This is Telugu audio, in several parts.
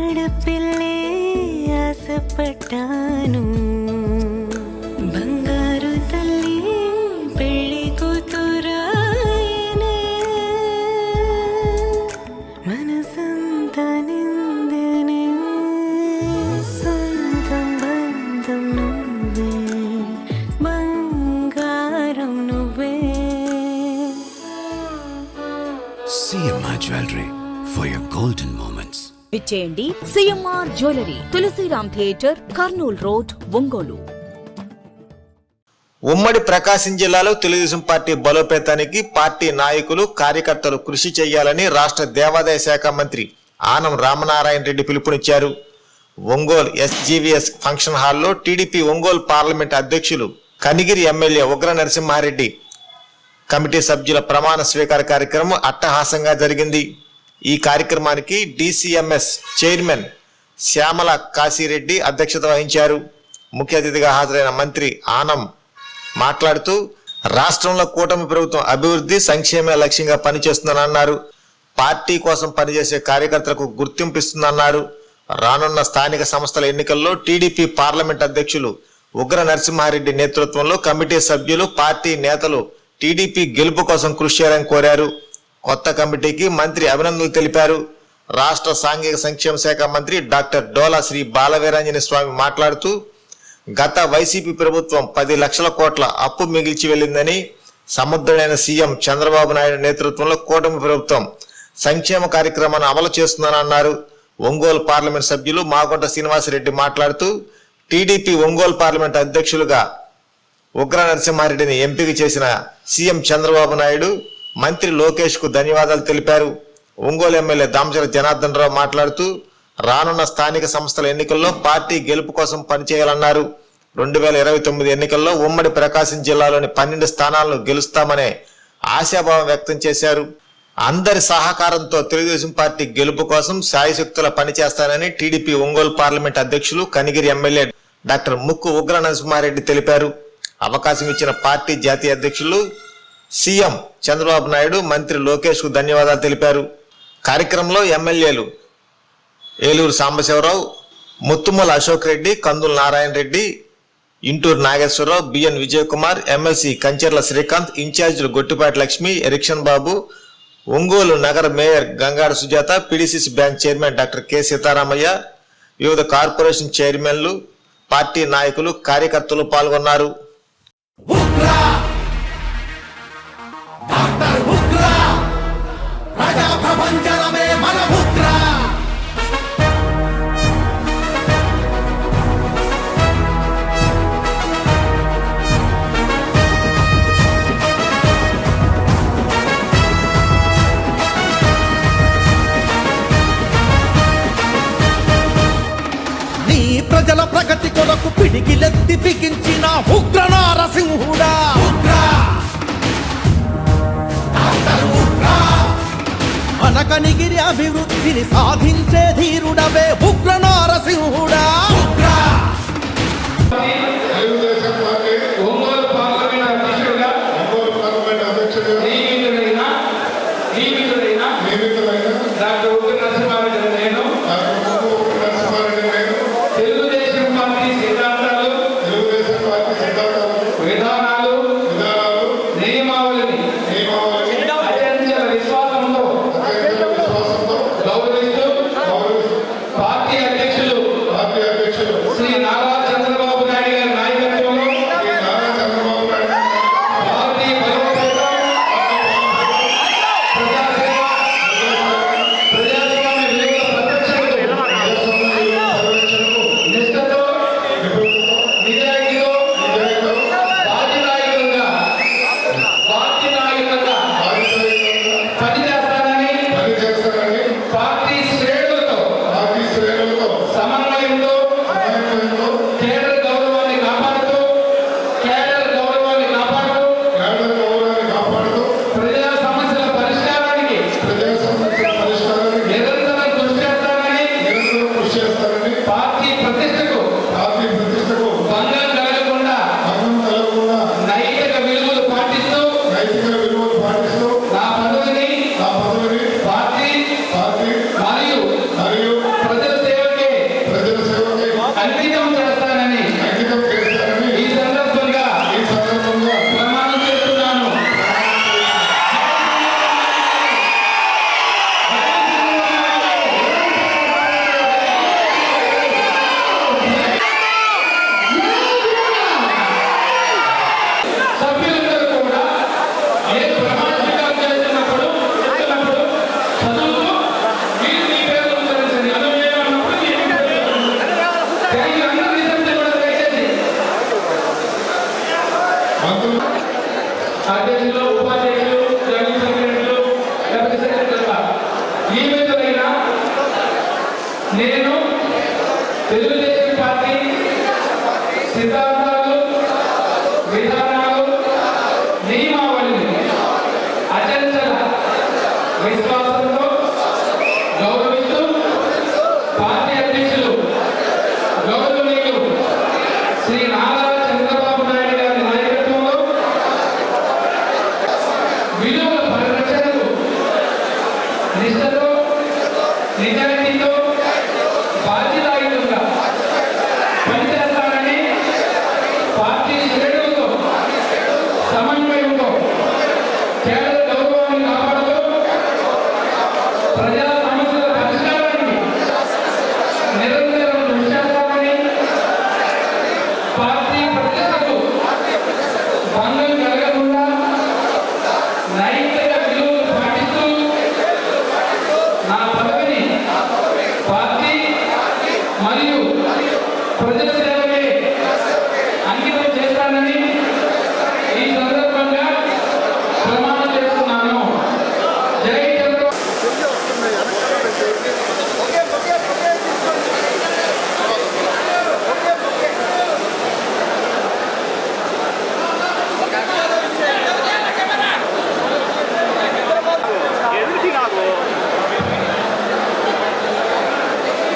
ఆడపిల్లే ఆశపడ్డాను, బంగారు తల్లి పెళ్లి కూతురాయనే, మనసంతా నిందనే, సొంతం బంధం నువ్వే, బంగారం నువ్వే. CMR Jewelry for your golden moments. విచ్చేయండి CMR jewellery, Tulasiram theatre, Kurnool road, Ongole. ఉమ్మడి ప్రకాశం జిల్లాలో తెలుగుదేశం పార్టీ బలోపేతానికి పార్టీ నాయకులు కార్యకర్తలు కృషి చేయాలని రాష్ట్ర దేవాదాయ శాఖ మంత్రి ఆనం రామనారాయణ రెడ్డి పిలుపునిచ్చారు. ఒంగోలు SGVS ఫంక్షన్ హాల్లో టీడీపీ ఒంగోలు పార్లమెంట్ అధ్యక్షులు కనిగిరి ఎమ్మెల్యే ఉగ్ర నరసింహారెడ్డి కమిటీ సభ్యుల ప్రమాణ స్వీకార కార్యక్రమం అట్టహాసంగా జరిగింది. ఈ కార్యక్రమానికి DCMS చైర్మన్ శ్యామల కాశీరెడ్డి అధ్యక్షత వహించారు. ముఖ్య అతిథిగా హాజరైన మంత్రి ఆనం మాట్లాడుతూ రాష్ట్రంలో కూటమి ప్రభుత్వం అభివృద్ధి సంక్షేమ లక్ష్యంగా పనిచేస్తుందని అన్నారు. పార్టీ కోసం పనిచేసే కార్యకర్తలకు గుర్తింపు ఇస్తుందన్నారు. రానున్న స్థానిక సంస్థల ఎన్నికల్లో టీడీపీ పార్లమెంట్ అధ్యక్షులు ఉగ్ర నరసింహారెడ్డి నేతృత్వంలో కమిటీ సభ్యులు పార్టీ నేతలు టీడీపీ గెలుపు కోసం కృషి చేయాలని కోరారు. కొత్త కమిటీకి మంత్రి అభినందనలు తెలిపారు. రాష్ట్ర సాంఘిక సంక్షేమ శాఖ మంత్రి డాక్టర్ డోలా శ్రీ బాలవీరాంజనేయ స్వామి మాట్లాడుతూ గత వైసీపీ ప్రభుత్వం 10 లక్షల కోట్ల అప్పు మిగిల్చి వెళ్ళిందని, సముద్రుడైన సీఎం చంద్రబాబు నాయుడు నేతృత్వంలో కూటమి ప్రభుత్వం సంక్షేమ కార్యక్రమాన్ని అమలు చేస్తుందని అన్నారు. ఒంగోలు పార్లమెంట్ సభ్యులు మాగుంట శ్రీనివాసరెడ్డి మాట్లాడుతూ టీడీపీ ఒంగోలు పార్లమెంట్ అధ్యక్షులుగా ఉగ్ర నరసింహారెడ్డిని ఎంపిక చేసిన సీఎం చంద్రబాబు నాయుడు, మంత్రి లోకేష్ కు ధన్యవాదాలు తెలిపారు. ఒంగోలు ఎమ్మెల్యే దామచల జనార్దన్ రావు మాట్లాడుతూ రానున్న స్థానిక సంస్థల ఎన్నికల్లో పార్టీ గెలుపు కోసం పనిచేయాలన్నారు. 2029 ఎన్నికల్లో ఉమ్మడి ప్రకాశం జిల్లాలోని 12 స్థానాలను గెలుస్తామనే ఆశాభావం వ్యక్తం చేశారు. అందరి సహకారంతో తెలుగుదేశం పార్టీ గెలుపు కోసం శాయశక్తుల పనిచేస్తానని టీడీపీ ఒంగోలు పార్లమెంట్ అధ్యక్షులు కనిగిరి ఎమ్మెల్యే డాక్టర్ ముక్కు ఉగ్ర నరసింహారెడ్డి తెలిపారు. అవకాశం ఇచ్చిన పార్టీ జాతీయ అధ్యక్షులు సీఎం చంద్రబాబు నాయుడు, మంత్రి లోకేష్ కు ధన్యవాదాలు తెలిపారు. కార్యక్రమంలో ఎమ్మెల్యేలు ఏలూరు సాంబశివరావు, ముత్తుమల అశోక్ రెడ్డి, కందుల నారాయణ రెడ్డి, ఇంటూరు నాగేశ్వరరావు, బిఎన్ విజయ్ కుమార్, ఎమ్మెల్సీ కంచెర్ల శ్రీకాంత్, ఇన్ఛార్జీలు గొట్టిపాటి లక్ష్మి, ఎరిక్షన్ బాబు, ఒంగోలు నగర mayor Gangada Sujatha, PDCC bank chairman doctor K Seetharamaiah, వివిధ కార్పొరేషన్ చైర్మన్లు, పార్టీ నాయకులు, కార్యకర్తలు పాల్గొన్నారు. ప్రజల ప్రగతి కొరకు పిడికిలెత్తి బిగించిన ఉగ్ర నారసింహుడా, అనకనిగిరి అభివృద్ధిని సాధించే ధీరుడవే ఉగ్ర నారసింహుడా. అంకితం చేస్తానని ఈ సందర్భంగా ప్రమాణం చేస్తున్నాను. సభ్యులందరూ కూడా ఏ ప్రమాణ స్వీకారం చేస్తున్నప్పుడు చదువుతూ మీరు మీ పేరు ఉచ్చరించండి. అనుమేమన్నప్పుడు మీ పేరు ఉచ్చరించండి. అందరూ నిజంగా కూడా దయచేసి అధ్యక్షులు, ఉపాధ్యక్షులు, జనరల్ సెక్రటరీలు, లేకపోతే సెక్రటరీలుగా నియమితులైన నేను తెలుగుదేశం పార్టీ సిద్ధాంతాలు, విధానాలు, నియమావళిని అచంచల విశ్వాసంతో గౌరవిస్తూ పార్టీ అధ్యక్షులు గౌరవనీయులు శ్రీ నారా చంద్రబాబు నాయుడు గారి నాయకత్వంలో విలువల పరిరక్షణకు నిష్ఠతో, నిజాయితీతో, బాధ్యతాయుతంగా పనిచేస్తానని పార్టీ శ్రేణులతో సమన్వయంతో కేంద్ర గౌరవాన్ని కాపాడుతూ ప్రజా సమస్యల పరిష్కారానికి నిరంతరం కృషి చేస్తానని పార్టీ ప్రతిష్టకు భంగం కలగకుండా నైతిక విలువలు పాటిస్తూ నా పదవిని పార్టీ మరియు ప్రజల సేవకే అంకితం చేస్తానని ఈ సందర్భంగా ప్రమాణం చేస్తున్నాను. జై చంద్రబాబు.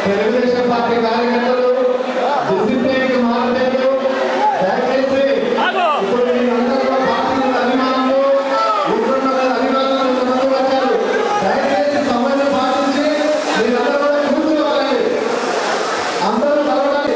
తెలుగుదేశం పార్టీ కార్యకర్తలు డిసిప్లిన్కి మారలేదు. దయచేసి ఇప్పుడు మీరందరూ పార్టీ మీద అభిమానులు, ఊరుకున్న మీద అభిమానులు ముందుకు వచ్చారు. దయచేసి సమయం పాటించి మీరందరూ కూడా కూర్చోవాలి. అందరూ కలవాలి.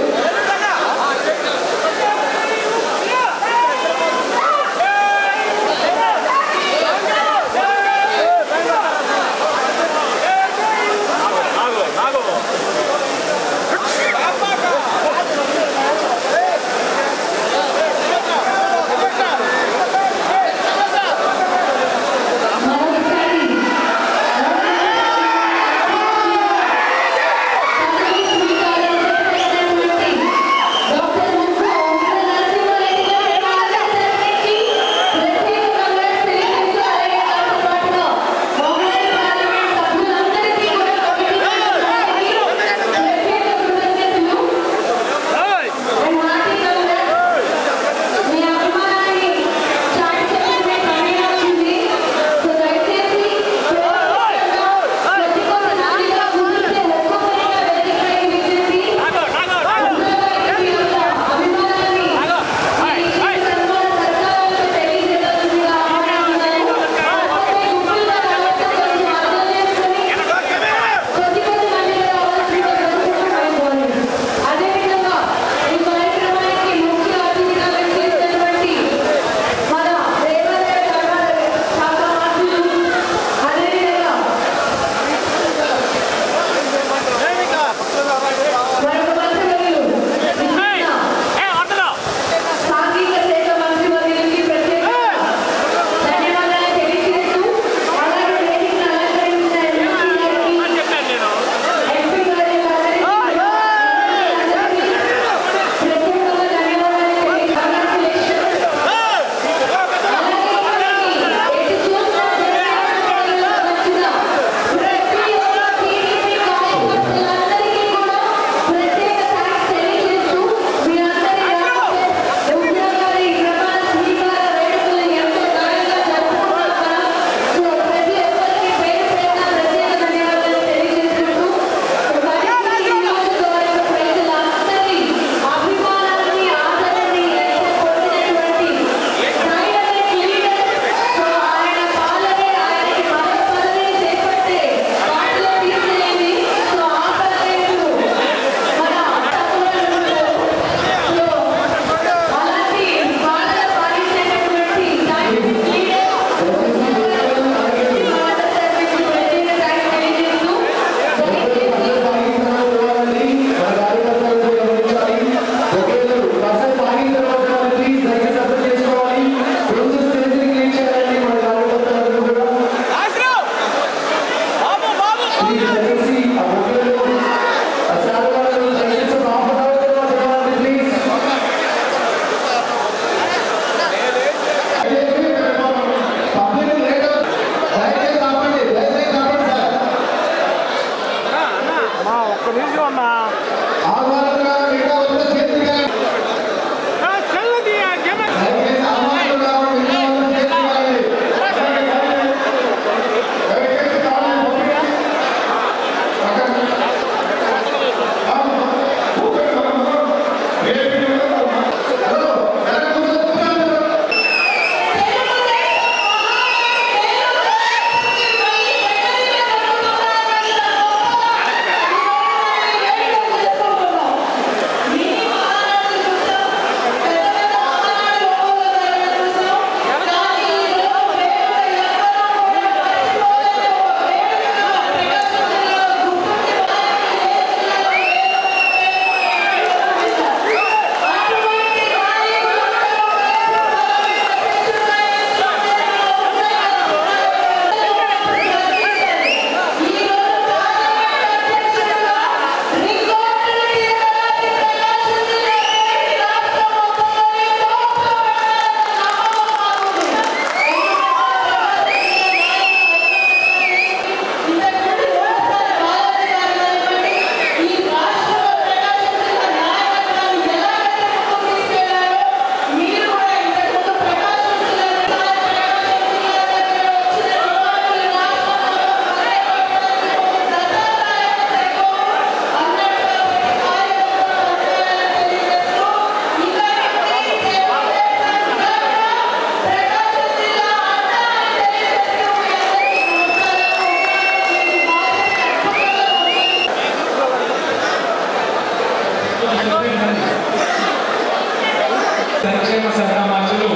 సంక్షేమ శాఖ మంత్రులు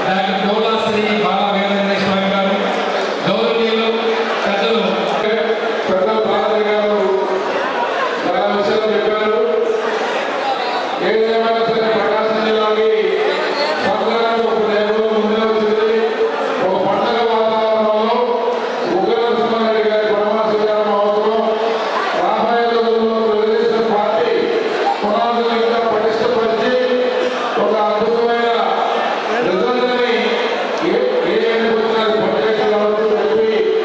డాక్టర్ డోలా శ్రీ బాల వీరేంద్ర స్వామి గారు, గౌరవనీయులు పెద్దలు భారతి గారు చాలా విషయాలు చెప్పారు. ఏదేమైనా సరే ప్రకాశం జిల్లాకి సంక్రాంతి ఒక 5 రోజుల ముందే వచ్చింది. ఒక పండుగ వాతావరణంలో ఉగ్ర నరసింహారెడ్డి గారి పరమాశ అవసరం. రాబోయే రోజుల్లో తెలుగుదేశం పార్టీ పునాదులు ఇంకా పటిష్టపరిచి ఒక అద్భుతమైన రిజల్ట్ని పంచాయతీ కావచ్చు, ఎంపీ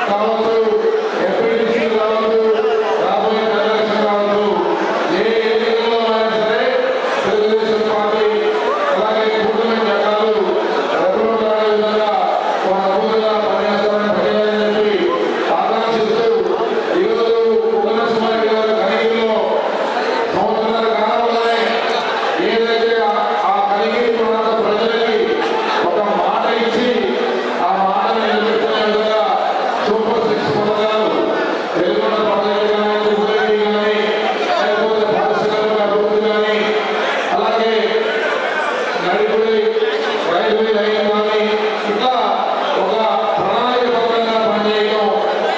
కావచ్చు, ఎంపీటీసీ కావచ్చు, రాబోయే ఎలక్షన్ కావచ్చు, ఏ ఎన్నికల్లో అయినా సరే తెలుగుదేశం పార్టీ అలాగే కూటమి జనాలు రెగ్యులర్ విధంగా ఒక అద్భుతంగా పనిచేస్తామని పనిచేయాలని చెప్పి ఆకాంక్షిస్తూ ఈరోజు ఉగ్రనరసింహారెడ్డి గారి కనిగిరిలో సంవత్సరాల కాలంలోనే ఏదైతే ఆ కలిగిరి ప్రాంత ప్రజలకి ఒక మాట ఇచ్చి ఆ మాటని నిలబెట్టుకునే విధంగా సూపర్ 6 పథకాలు తెలుగున్న ప్రాజెక్టు కానీ, తుమ్మేటి కానీ, లేకపోతే పారిశ్రామిక అభివృద్ధి కానీ, అలాగే నడిపుడి రైల్వే లైన్ కానీ, ఇట్లా ఒక ప్రణాళికబద్ధంగా పనిచేయడం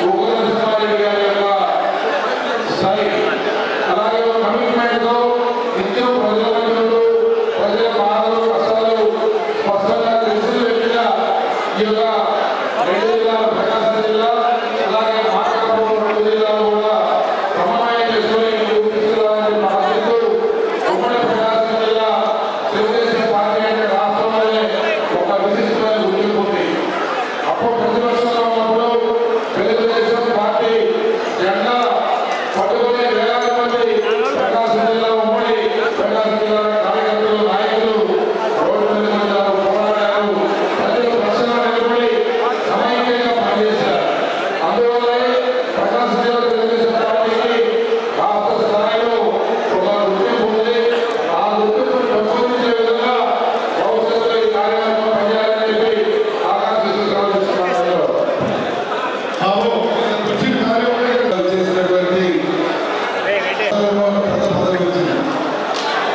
ఉగ్రనరసింహారెడ్డి గారి యొక్క స్థాయి. అలాగే ఒక కమిట్మెంట్తో నిత్యం ప్రజల మధ్యలో ప్రజల బాధలు కష్టాలు స్పష్టంగా తెలిసిన వ్యక్తిగా ఈ యొక్క 2 జిల్లాలు ప్రకాశం జిల్లా అలాగే మార్కాపురం 2 జిల్లాలు కూడా సమన్వయం చేసుకుని ముందుకు తీసుకురావాలని భావిస్తూ ఉమ్మడి ప్రకాశం జిల్లా తెలుగుదేశం పార్టీ అంటే రాష్ట్రంలోనే ఒక విశిష్టమైన గుర్తింపు ఉంది. అప్పుడు ప్రతిపక్షంలో ఉన్నప్పుడు తెలుగుదేశం పార్టీ జెండా పట్టుకునే వేలాది మంది ప్రకాశం జిల్లా ఉమ్మడి ప్రకాశం జిల్లా కార్యకర్తలు, నాయకులు రోడ్డు మీద వచ్చారు, పోరాడారు, ప్రజల పక్షాన నిలబడి సమైక్యంగా పనిచేశారు. అందువల్లే ప్రకాశం జిల్లా తెలుగుదేశం పార్టీకి రాష్ట్ర స్థాయిలో ఒక గుర్తింపు ఉంది. ఆ గుర్తింపును పెంపొందించే విధంగా భవిష్యత్తులో ఈ కార్యక్రమం పనిచేయాలని చెప్పి ఆకాంక్షిస్తూ సెలవు చేసినటువంటి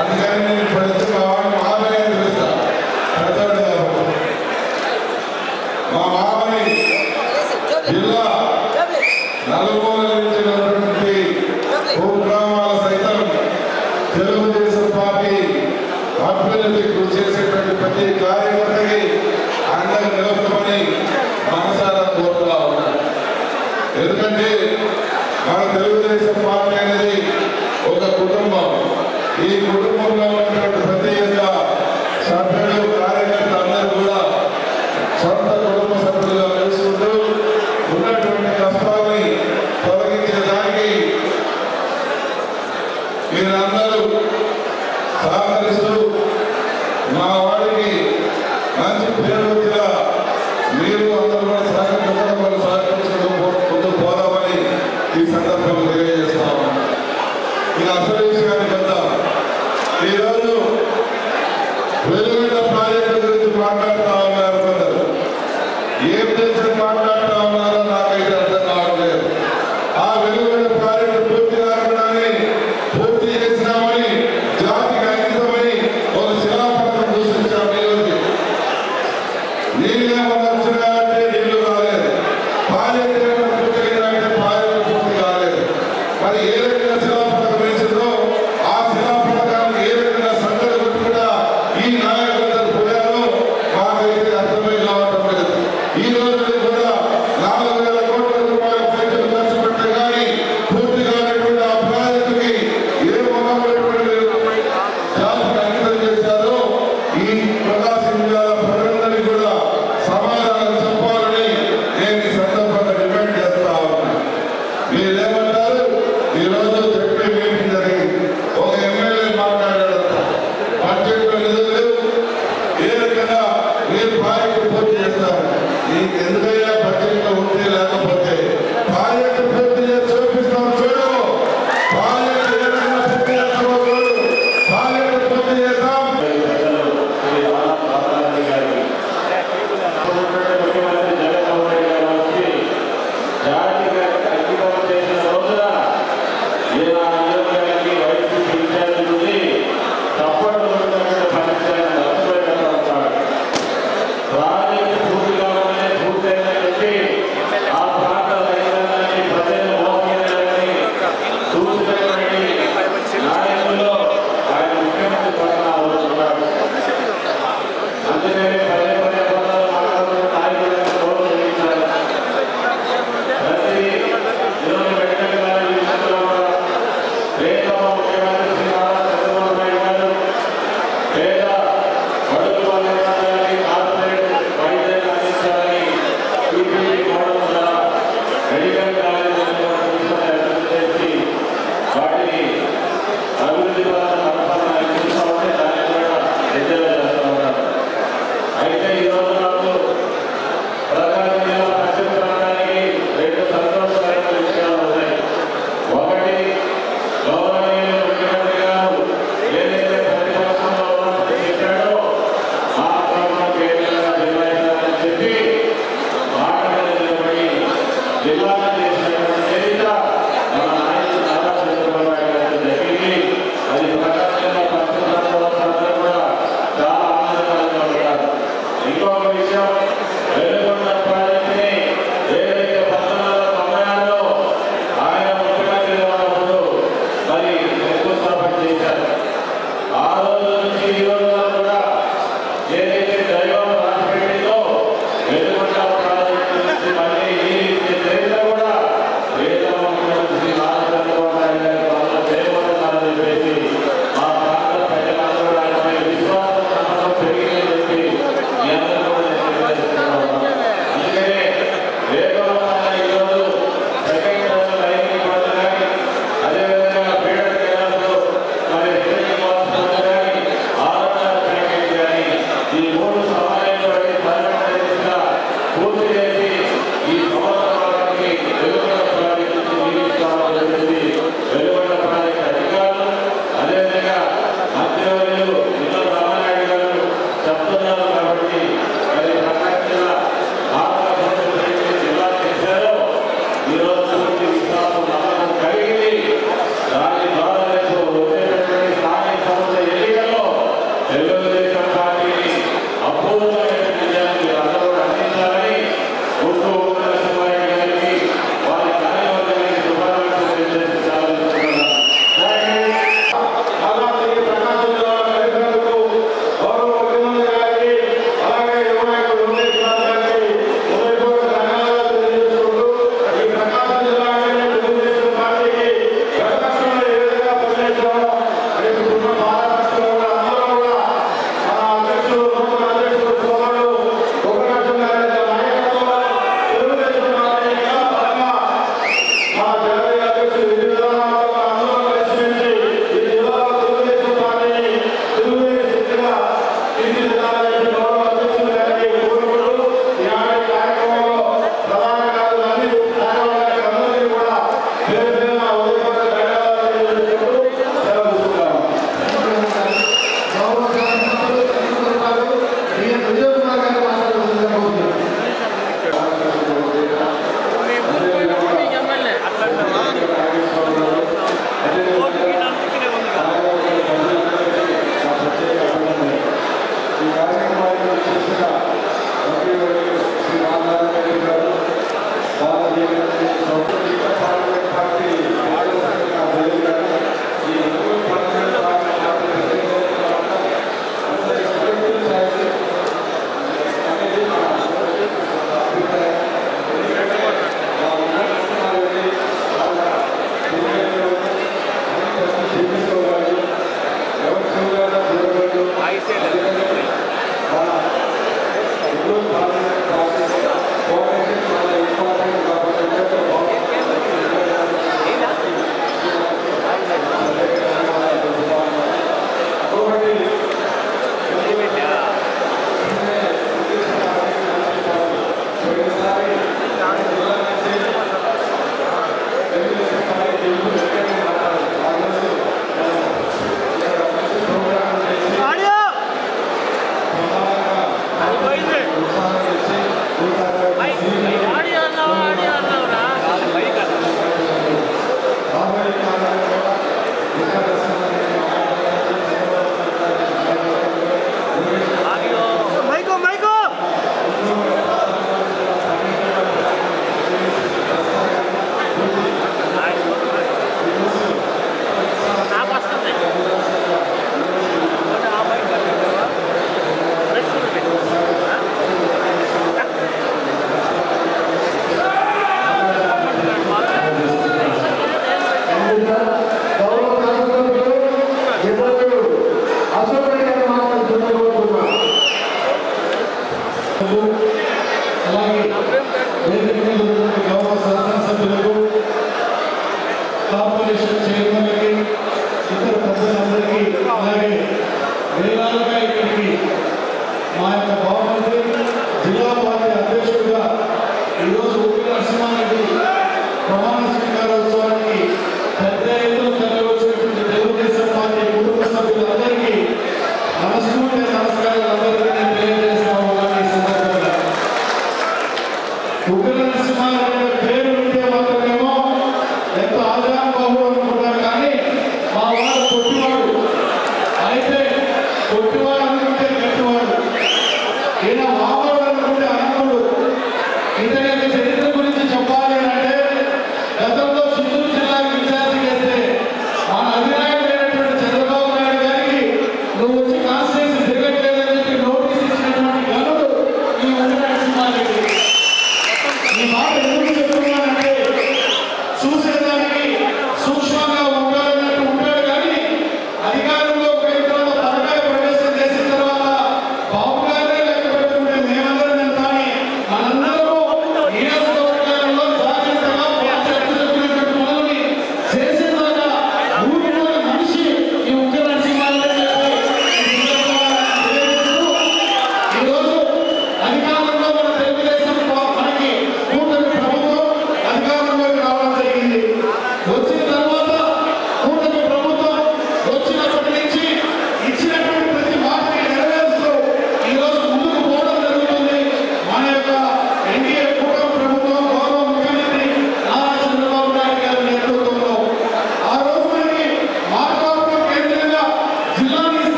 అందుకని నేను ప్రతి మామయ్య పిలుస్తా. మా మామని జిల్లా నలుమూల నుంచి ఉన్నటువంటి భూగ్రామాల సైతం తెలుగుదేశం పార్టీ అభ్యున్నతి కృషి చేసేటువంటి ప్రతి కార్యకర్తకి అండగా నిలబడమని మనసారా కోరుతా ఉన్నాను. ఎందుకంటే మన తెలుగుదేశం పార్టీ అనేది ఒక కుటుంబం. ఈ కుటుంబంలో ఉన్నటువంటి ప్రతి ఒక్క సభ్యులు, కార్యకర్త అందరూ కూడా సొంత కుటుంబ సభ్యులుగా తెలుసుకుంటూ ఉన్నటువంటి కష్టాలని తొలగించడానికి మీరందరూ సహకరిస్తూ మా వాడికి మంచి పేరు వచ్చేలా మీరు అందరూ కూడా సహకరించడం ముందు పోదామని ఈ సందర్భంలో తెలియజేస్తాము. ఇక అసలు విషయానికి వద్దాం. ఈరోజు వెలుగుల ప్రాజెక్టు గురించి మాట్లాడుతూ ఉన్నారు కొందరు. ఏం చేసి మాట్లాడుతూ ఉన్నారో నాకైతే అర్థం కావట్లేదు. ఆ వెలుగుల ప్రాజెక్టు పూర్తి కాకుండానే పూర్తి చేసినామని జాతికి అంకితమని ఒక శిలాపథకం సృష్టించాము. ఈరోజు నీళ్ళు ఏమన్నా వచ్చినాయంటే నీళ్లు రాలేదు, ప్రాజెక్టు ఏమైనా పూర్తయిందంటే ప్రాజెక్టు పూర్తి కాలేదు. మరి ఏ రకంగా శిలాపథకం వేసిందో ఆ శిలాపథకానికి ఏ రకంగా సంగతి కొట్టుకుంటా ఈ నాయకులందరూ పోయారో మాకైతే అర్థమై కావటం లేదు. ఈ రోజు కూడా 4,000 కోట్ల రూపాయల పైసలు ఖర్చు పెట్టే కానీ పూర్తి కానటువంటి ఆ ప్రాజెక్టుకి ఏ మొదలుపెట్టుకుని జాతికి అంకితం చేశారో ఈ ప్రకాశం జిల్లాల ప్రజలందరినీ కూడా సమాధానం చెప్పాలని నేను ఈ సందర్భంగా డిమాండ్ చేస్తా ఉన్నాను. మీరేమంటారు? ఈరోజు చెప్పే మీటింగ్ జరిగింది. ఒక ఎమ్మెల్యే మాట్లాడారు, బడ్జెట్లో నిధులు లేవు, ఏ రకంగా మీరు ప్రాజెక్టు పూర్తి చేస్తారు. నీకు ఎందుకయ్యా బడ్జెట్లో ఉంటే లేకపోతే ప్రాజెక్టు పూర్తి చేసి చూపిస్తాం. చూడు ప్రాజెక్టు ఏ రకంగా పూర్తి చేస్తామో చూడు. ప్రాజెక్టు పూర్తి చేస్తాం. గౌరవ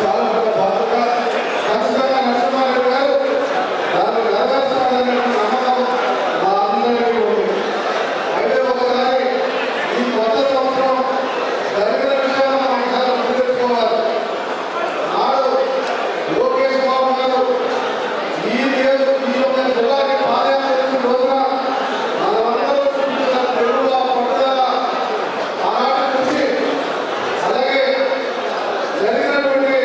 చాలా పెద్ద బాధ్యత. ఖచ్చితంగా నరసింహారెడ్డి గారు దాన్ని నెరవేర్చాలనే నమ్మకం మా అందరికీ ఉంది. అయితే ఒకసారి ఈ కొత్త సంవత్సరం జరిగిన విషయాన్ని మనం ఒకసారి గుర్తుపెట్టుకోవాలి. నాడు లోకేష్ బాబు గారు ఈ యొక్క జిల్లాకి పాదయాత్ర చేసిన రోజున మనమందరూ చూపించిన తెలుగులో పట్టుదల, ఆనాటి కృషి, అలాగే జరిగినటువంటి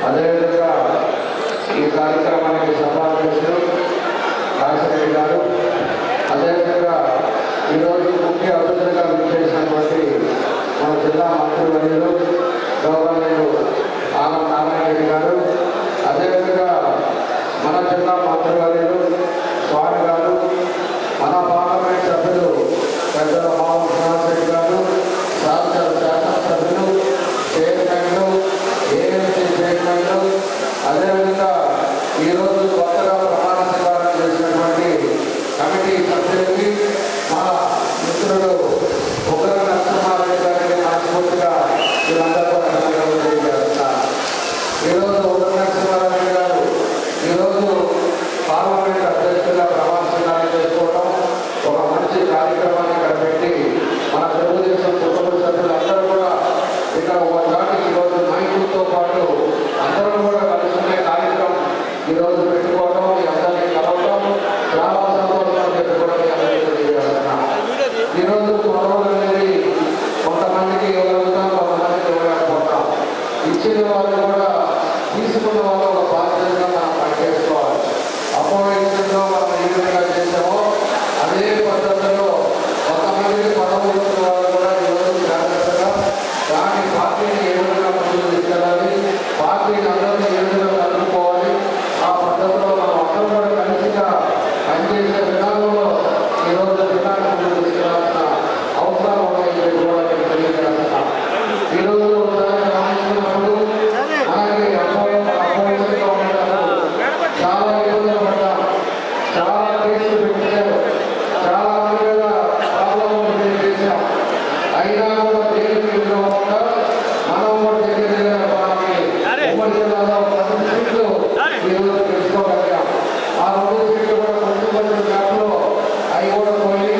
అదేవిధంగా ఈ కార్యక్రమానికి సభాధ్యక్షులు రాజశేఖర్ గారు, అదేవిధంగా ఈరోజు ముఖ్య అతిథులుగా విచ్చేసినటువంటి మన జిల్లా మంత్రివర్యులు గౌరవనీయులు ఆనం నారాయణ రెడ్డి గారు, అదేవిధంగా మన జిల్లా మంత్రివర్యులు స్వామి గారు, మన పార్లమెంట్ సభ్యులు పెద్దల మామూలు శ్రీనివాసరెడ్డి గారు, శాసనసభ్యులు, చైర్మన్లు, ఏఎంసీ చైర్మన్లు, అదేవిధంగా ఈరోజు కొత్తగా ప్రమాణ స్వీకారం చేసినటువంటి కమిటీ సభ్యులకి, మన మిత్రుడు ఉగ్ర నరసింహారెడ్డి గారికి మనస్ఫూర్తిగా వీళ్ళందరూ కూడా ధన్యవాదాలు తెలియజేస్తున్నారు. ఈరోజు ఉగ్ర నరసింహారెడ్డి గారు ఈరోజు పార్లమెంట్ అధ్యక్షుడిగా ప్రమాణ స్వీకారం చేసుకోవడం ఒక మంచి కార్యక్రమాన్ని ఇక్కడ పెట్టి మన తెలుగుదేశం కుటుంబ సభ్యులందరూ కూడా ఇక్కడ ఒక చాటి ఈరోజు నాయకులతో పాటు అందరూ కూడా కలుసుకునే కార్యక్రమం ఈరోజు పెట్టుకోవడం, మీ అందరినీ కలవడం చాలా సంతోషం పెట్టుకోవడం తెలియజేస్తున్నాం. ఈరోజు కొనవడం అనేది కొంతమందికి ఇవ్వగలుగుతాం, కొంతమందికి ఇవ్వలేకపోతాం. ఇచ్చిన వాళ్ళు కూడా తీసుకున్న వాళ్ళు ఒక బాధ్యతగా మనం పనిచేసుకోవాలి. అపోజిషన్లో మనం ఏ విధంగా చేసామో అదే పద్ధతిలో కొంతమందికి పదవులు వాళ్ళు కూడా ఈరోజు జాగ్రత్తగా దాని పార్టీని ఏ విధంగా ముందుకు తీసుకెళ్ళాలి, పార్టీని అందరినీ ఏ విధంగా కలుపుకోవాలి, ఆ పద్ధతిలో మనం అందరూ కూడా కలిసిగా పనిచేసే విధానంలో ఈరోజు జిల్లాను ముందుకు తీసుకెళ్లాల్సిన అవసరం ఉన్నాయి కూడా నేను తెలియజేస్తున్నాం. ఈరోజు ఒకసారి గమనించినప్పుడు మనకి అపోజిషన్లో ఉన్నప్పుడు చాలా ఇబ్బందులు పడ్డాం, చాలా కేసులు పెట్టారు, చాలా మంది మీద ప్రాబ్లం చేశాం. అయినా కూడా దేనికి విలువకుండా మనం కూడా దగ్గర ఉమ్మడి జిల్లాలో 10 సీట్లు ఈరోజు తెలుసుకోగలిగాం. ఆ 2 సీట్లు కూడా కొంచెం గ్యాప్లో అవి కూడా పోయి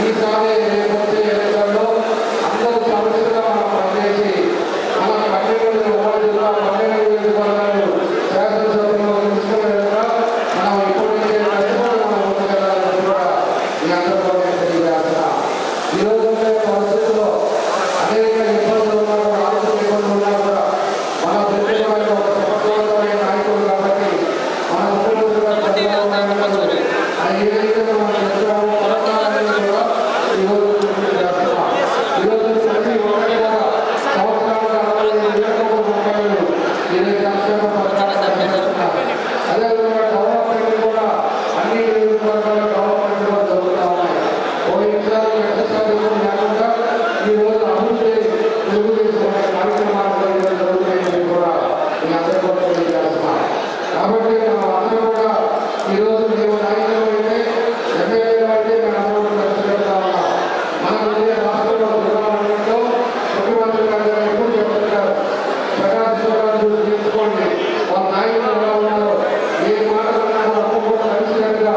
ఈసారి రేపొచ్చే ఎన్నికల్లో అందరూ సమస్యగా మనం పనిచేసి మన 12 ఉమ్మడి జిల్లా 12 నియోజకవర్గాలు శాసనసభలో తెలుసుకునే విధంగా మనం ఇప్పటికే కష్టపడి మనం ముందుకెళ్ళాలని కూడా మీ అందరూ కూడా తెలియజేస్తున్నాం. ఈరోజు ఉండే పరిస్థితుల్లో అనేక ఇబ్బందులు ఉన్నా కూడా, ఆర్థిక ఇబ్బందులు ఉన్నా కూడా మన తెలుగువారి ఒక సమర్థవంతమైన నాయకుడు కాబట్టి మన ముఖ్యమంత్రిగా చంద్రబాబు నాయుడు గారు ఆయన ఏ విధంగా మనం చెప్పామో పథకాలన్నీ కూడా ఈరోజు పూర్తి చేస్తున్నాం. ఈరోజు ప్రతి ఒక్కరి కూడా సంవత్సరాలుగా 45,000 రూపాయలు ఈరోజు సంక్షేమ పథకాలు చేస్తున్నాం. అదేవిధంగా డెవలప్మెంట్ కూడా అన్ని నియోజకవర్గాల్లో డెవలప్మెంట్ కూడా జరుగుతూ ఉన్నాయి. పోయినసారి ఎక్కడిసారి లేకుండా ఈరోజు అభివృద్ధి తెలుగుదేశం కార్యక్రమాలు జరుగుతాయని కూడా మీ అందరూ కూడా తెలియజేస్తున్నాం. కాబట్టి మనం అందరూ కూడా ఈరోజు మేము నాయకులు అయితే ఎమ్మెల్యేలు అయితే మేము అందరూ కూడా కలిసి పెడతా ఉన్నాం. మనం ఇదే రాష్ట్రంలో జిల్లాలో ముఖ్యమంత్రి గారు ఎప్పుడు చెప్తున్నారు, ప్రజాస్వామ్యాన్ని తీసుకోండి, వాళ్ళ నాయకులు ఎలా ఉన్నారు, ఏ మాటలన్నా కూడా ఒక్కొక్క కలిసినట్టుగా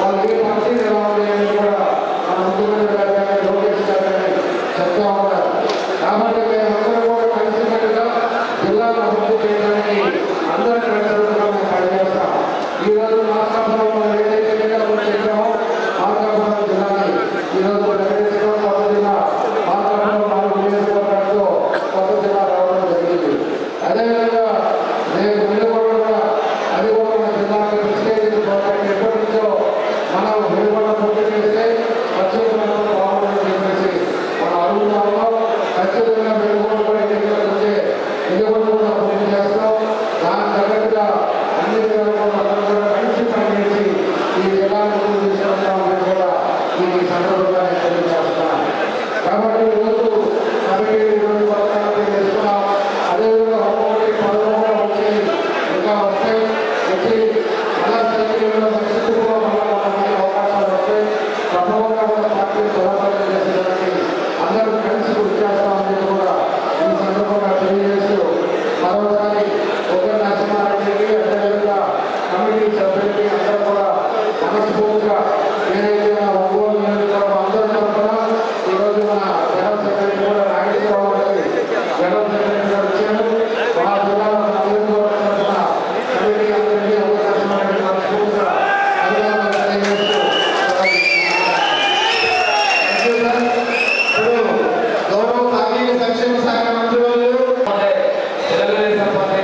వాళ్ళు ఏ పార్టీని ఎలా ఉన్నాయని కూడా మన ముఖ్యమంత్రి గారు కానీ లోకేష్ గారు కానీ చెప్తా ఉన్నారు. కాబట్టి మేమందరం కూడా కలిసినట్టుగా జిల్లాను అభివృద్ధి చేయడానికి అందరూ కలిసినట్టుగా మేము పనిచేస్తాం. ఈరోజు మార్కాపురం మనం ఏదైతే ఎన్నికలు చేసామో మార్కాపురం జిల్లాని ఈరోజు ప్రకటించడం, కొత్త జిల్లా మార్కాపురం 4 నియోజకవర్గాలతో కొత్త జిల్లా రావడం జరిగింది. అదేవిధంగా రేపు వెలుగొండ కూడా అది కూడా మన జిల్లాకి విశ్లేషించి ఎప్పటి నుంచో మనం వెలుగొండ పూర్తి చేస్తే ఖచ్చితంగా బాగుంటుందని చెప్పేసి మనం అడుగుతా ఉన్నాం. ఖచ్చితంగా వెలుగొండ కూడా ఎన్నికలు వచ్చే వెలుగొండ కూడా పూర్తి చేస్తాం. దానికి తగ్గట్టుగా అన్ని అందరూ కూడా కలిసి పనిచేసి ఈ జిల్లాను ముందుకు తీసుకెళ్తామని కూడా ఈ సందర్భంగా నేను తెలియజేస్తున్నాను. కాబట్టి ఈరోజు కమిటీ ఈరోజు పథకాలు చేసుకున్నాం. అదేవిధంగా ఒక్కొక్కటి 10 కూడా వచ్చి ఇంకా వస్తాయి, వచ్చి మళ్ళా సైకిల్లో పరిస్థితుల్లో మళ్ళా మనకి అవకాశాలు వస్తాయి. తప్పకుండా కూడా పార్టీ దొరకలు చేసేదానికి అందరూ కలిసి కృషి చేస్తామని కూడా ఈ సందర్భంగా తెలియజేస్తూ మరోసారి ఉగ్ర నరసింహారెడ్డికి అదేవిధంగా కమిటీ సభ్యులకి అందరూ కూడా మనస్ఫూర్తిగా ఏదైతే మన ఒంగోలు నియోజకవర్గం అందరూ తరఫున ఈరోజు మన జనరల్ సెక్రటరీ కూడా నాగేశ్వరరావు గారికి జనరల్ సెక్రటరీ గారు వచ్చారు. మా జిల్లాలో నియోజకవర్గం తరఫున కమిటీ అందరికీ ఉగ్ర నరసింహారెడ్డి మనస్ఫూర్తిగా అభినందనలు తెలియజేస్తూ గౌరవ సాంఘిక సంక్షేమ శాఖ మంత్రులు తెలుగుదేశం పార్టీ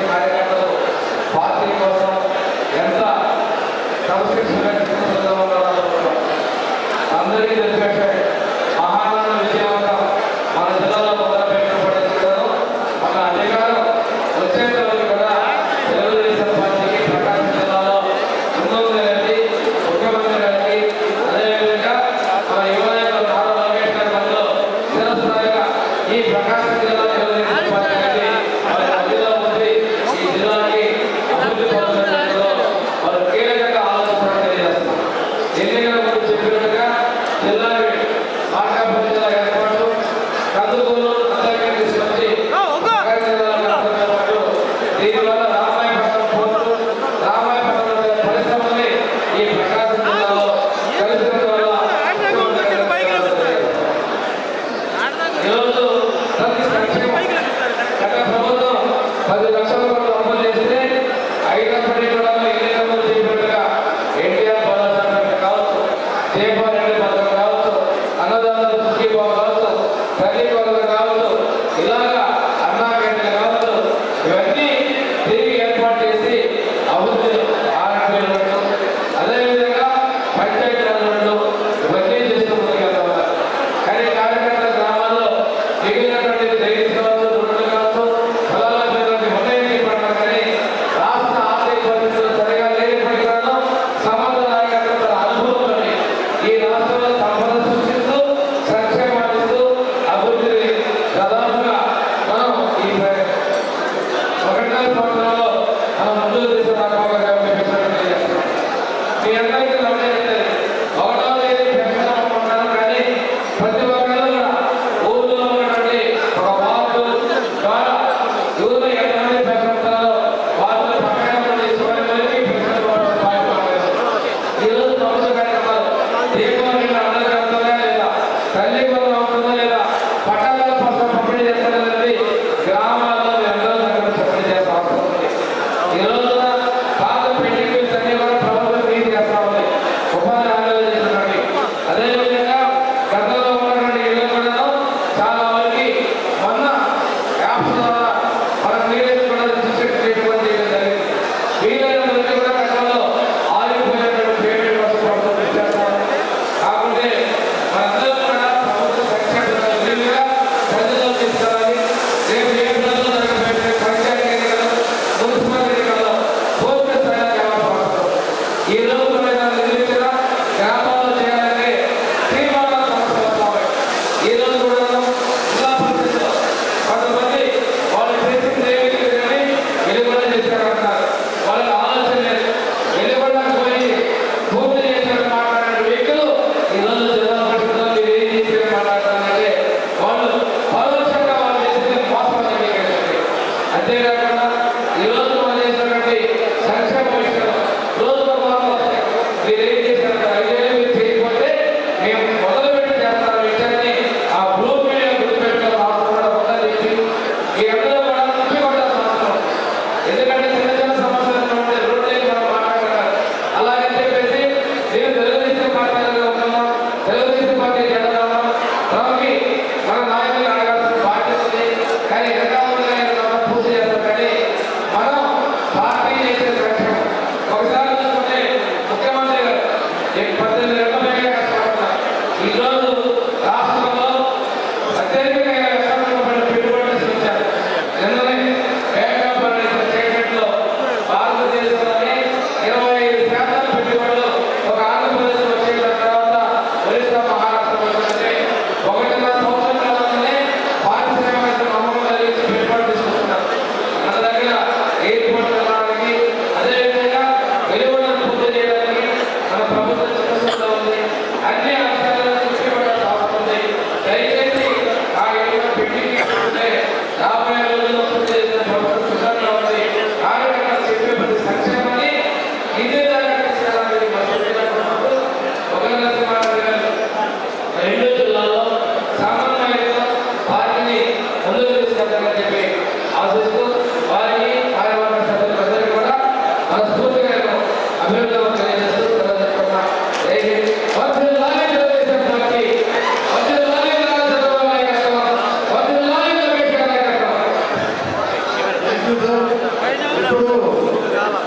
ఇప్పుడు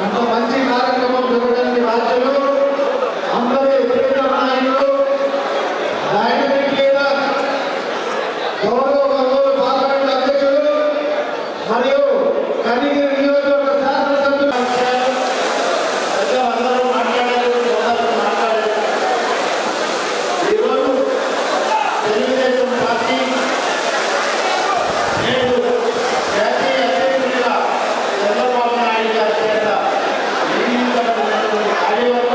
ఇంత మంచి కార్యక్రమం జరగడానికి రాజ్యులు అందరి ప్రియతమ నాయకులు డైనమిక్ లీడర్ గౌరవ పార్లమెంట్ అధ్యక్షులు మరియు కనిగిరి నియోజకవర్గ శాసనసభ్యులు అందరూ మాట్లాడారు. ఈరోజు తెలుగుదేశం పార్టీ నేడు జాతీయ అధ్యక్షుడిగా చంద్రబాబు నాయుడు గారి చేత నియమించబడినటువంటి కార్యవర్గం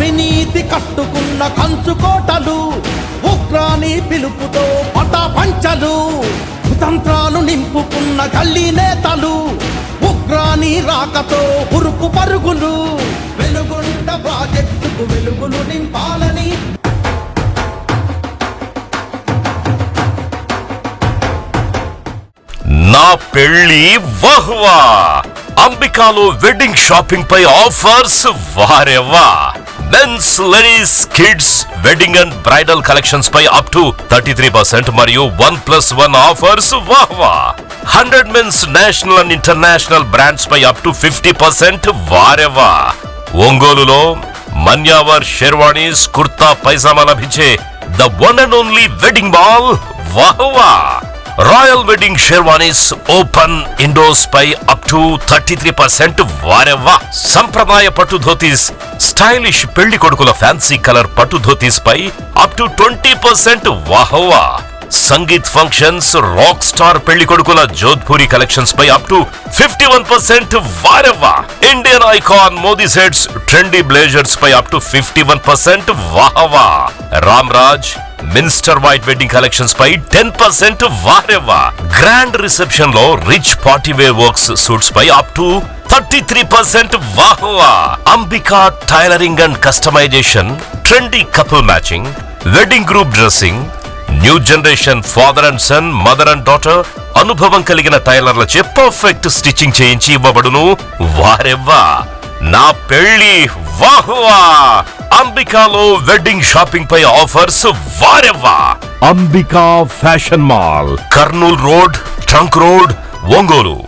అవినీతి కట్టుకున్న కంచుకోటలు, ఉగ్రాని పిలుపుతో పటాపంచలు, కుతంత్రాలు నింపుకున్న గల్లీ నేతలు, ఉగ్రాని రాకతో ఉరుకు పరుగులు, వెలుగొండ ప్రాజెక్టుకు వెలుగులు నింపాలని నా పెళ్లి వహ్వా అంబికాలో వెడ్డింగ్ షాపింగ్ పై ఆఫర్స్ వారెవ్వా. Men's, ladies, kids wedding and bridal collections పై అప్ టు 33% మరియు 1+1 ఆఫర్స్ వాహ్వా. 100 men's national and international brands పై అప్ టు 50% వారెవ్వా. ఒంగోలులో మన్యావర్ షెర్వాణీస్, కుర్తా పైజామా లభించే the one and only wedding mall వాహ్వా. Royal wedding sherwanis open indoors పై అప్ టు 33% వారెవ్వా. సంప్రదాయ పట్టు ధోతీస్, స్టైలిష్ పెళ్లి కొడుకుల ఫ్యాన్సీ కలర్ పట్టు ధోతీస్ పై అప్ టు 20% వాహ్వా. సంగీత్ ఫంక్షన్స్, రాక్ స్టార్ పెళ్లి కొడుకుల జోధ్పూరి కలెక్షన్స్ పై అప్ టు 51% వారెవ్వా. Indian icon Modi sets, trendy blazers పై అప్ టు 51% వాహ్వా. Ram Raj minister white wedding collections పై 10% వారెవ్వా. గ్రాండ్ రిసెప్షన్ లో rich party wear works suits పై అప్ టు 33% వాహ్వా. Ambika tailoring and customisation, trendy couple matching, wedding group dressing, new generation father and son, mother and daughter అనుభవం కలిగిన టైలర్లచే పర్ఫెక్ట్ స్టిచ్చింగ్ చేయించి ఇవ్వబడును వారెవ్వా. నా పెళ్లి వాహ్వా. అంబికాలో వెడ్డింగ్ షాపింగ్ పై ఆఫర్స్ వారెవ్వా. Ambika fashion mall, Kurnool road, trunk road, Ongole.